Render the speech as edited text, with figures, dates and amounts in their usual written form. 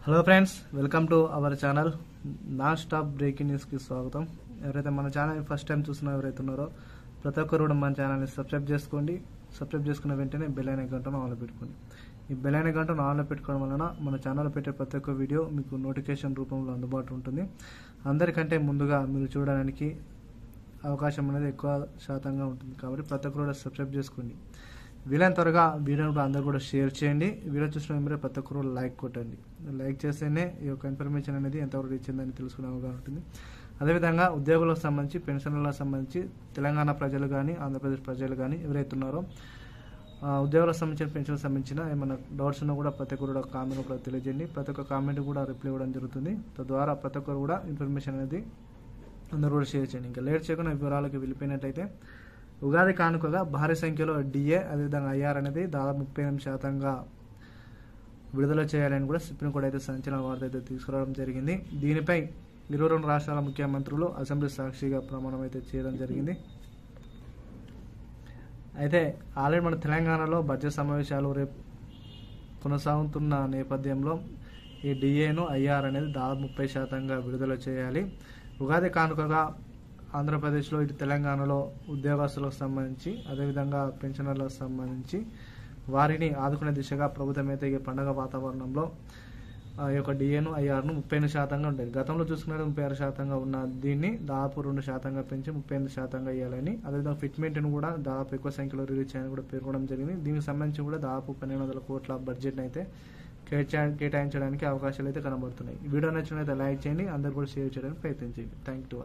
Hello friends, welcome to our channel. Non stop breaking న్యూస్కి స్వాగతం. ఎవరైతే మన ఛానల్ ఫస్ట్ టైం చూస్తున్నా ఎవరైతే ఉన్నారో ప్రతి ఒక్కరు కూడా మన ఛానల్ని సబ్స్క్రైబ్ చేసుకోండి. సబ్స్క్రైబ్ చేసుకున్న వెంటనే బెల్ ఐకాన్ గంటను ఆన్లో పెట్టుకోండి. ఈ బెల్ ఐకాన్ గంటను ఆన్లో పెట్టుకోవడం వలన మన ఛానల్లో పెట్టే ప్రతి ఒక్క వీడియో మీకు నోటిఫికేషన్ రూపంలో అందుబాటులో ఉంటుంది. అందరికంటే ముందుగా మీరు చూడడానికి అవకాశం అనేది ఎక్కువ శాతంగా ఉంటుంది. కాబట్టి ప్రతి ఒక్కరు కూడా సబ్స్క్రైబ్ చేసుకోండి. వీలైన త్వరగా వీడియోని కూడా అందరూ కూడా షేర్ చేయండి. వీడియో చూసిన వెంబడే ప్రతి ఒక్కరు లైక్ కొట్టండి. లైక్ చేస్తేనే ఈ యొక్క ఇన్ఫర్మేషన్ అనేది ఎంతవరకు ఇచ్చిందని తెలుసుకునే అవగాహన ఉంటుంది. అదేవిధంగా ఉద్యోగులకు సంబంధించి, పెన్షన్లకు సంబంధించి తెలంగాణ ప్రజలు కానీ ఆంధ్రప్రదేశ్ ప్రజలు కానీ ఎవరైతే ఉన్నారో ఉద్యోగులకు సంబంధించిన పెన్షన్లకు సంబంధించిన ఏమైనా డౌట్స్ ఉన్నా కూడా ప్రతి ఒక్కరు కూడా కామెంట్ కూడా తెలియజేయండి. ప్రతి ఒక్క కామెంట్ కూడా రిప్లై ఇవ్వడం జరుగుతుంది. తద్వారా ప్రతి ఒక్కరు కూడా ఇన్ఫర్మేషన్ అనేది అందరూ కూడా షేర్ చేయండి. ఇంకా లేట్ చేయకుండా వివరాలకు వెళ్ళిపోయినట్టయితే, ఉగాది కానుకగా భారీ సంఖ్యలో డిఏ అదేవిధంగా ఐఆర్ అనేది దాదాపు 38% విడుదల చేయాలని కూడా సుప్రీంకోర్టు అయితే సంచలన వార్త అయితే తీసుకురావడం జరిగింది. దీనిపై 22 రాష్ట్రాల ముఖ్యమంత్రులు అసెంబ్లీ సాక్షిగా ప్రమాణం అయితే చేయడం జరిగింది. అయితే ఆల్రెడీ మన తెలంగాణలో బడ్జెట్ సమావేశాలు రేపు కొనసాగుతున్న నేపథ్యంలో ఈ డిఏను ఐఆర్ అనేది దాదాపు 30% విడుదల చేయాలి. ఉగాది కానుకగా ఆంధ్రప్రదేశ్లో ఇటు తెలంగాణలో ఉద్యోగస్తులకు సంబంధించి అదేవిధంగా పెన్షనర్లకు సంబంధించి వారిని ఆదుకునే దిశగా ప్రభుత్వం అయితే ఈ పండగ వాతావరణంలో ఈ యొక్క డిఏను ఐఆర్ను 38% ఉండేది. గతంలో చూసుకున్నట్టు 36% ఉన్న దీన్ని దాదాపు 2% పెంచి 38% ఇవ్వాలని, అదేవిధంగా ఫిట్మెంట్ను కూడా దాదాపు ఎక్కువ సంఖ్యలో రిలీజ్ చేయాలని కూడా పేర్కొనడం జరిగింది. దీనికి సంబంధించి కూడా దాదాపు 1200 కోట్ల బడ్జెట్ని అయితే కేటాయించడానికి అవకాశాలు అయితే కనబడుతున్నాయి. వీడియో నచ్చినట్లయితే లైక్ చేయండి, అందరూ కూడా షేర్ చేయడానికి ప్రయత్నించండి. Thank you.